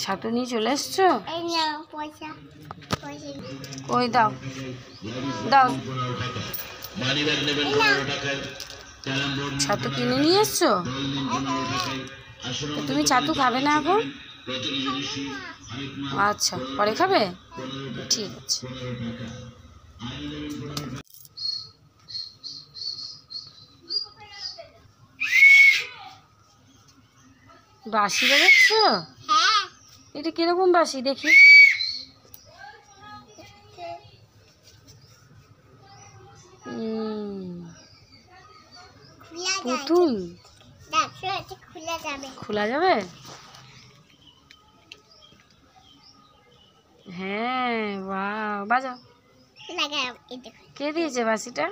ছাতু নিয়ে চলে এসছো? ওই দাও দাও, ছাতু কিনে নিয়ে এসছো? তুমি ছাতু খাবে না এখন? আচ্ছা, পরে খাবে, ঠিক আছে। বাঁশি বাজাচ্ছ? এটা কিরকম বাঁশি দেখি? পুতুল খোলা যাবে? হ্যাঁ, বাহ, বাজাও। কে দিয়েছে বাঁশিটা?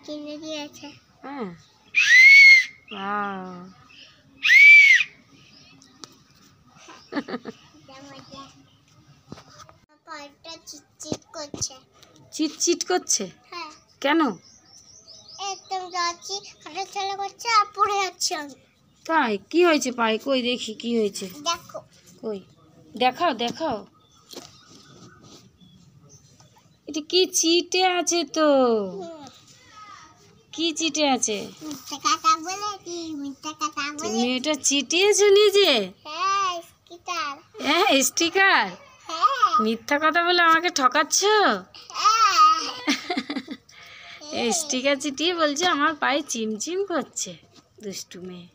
কিনে দিয়েছে। হ্যাঁ, বাহ। চিটচিট করছে? কেন? তাই কি হয়েছে পায়ে? কই দেখি কি হয়েছে। কই দেখাও দেখাও। এটা কি চিটে আছে তো? কি চিটে আছে? তুমি এটা চিটিয়েছো নিজে? হ্যাঁ, স্টিকার। মিথ্যা কথা বলে আমাকে ঠকাচ্ছ? স্টিকার চিটিয়ে বলছে আমার পায়ে চিমচিম করছে। দুষ্টু মেয়ে।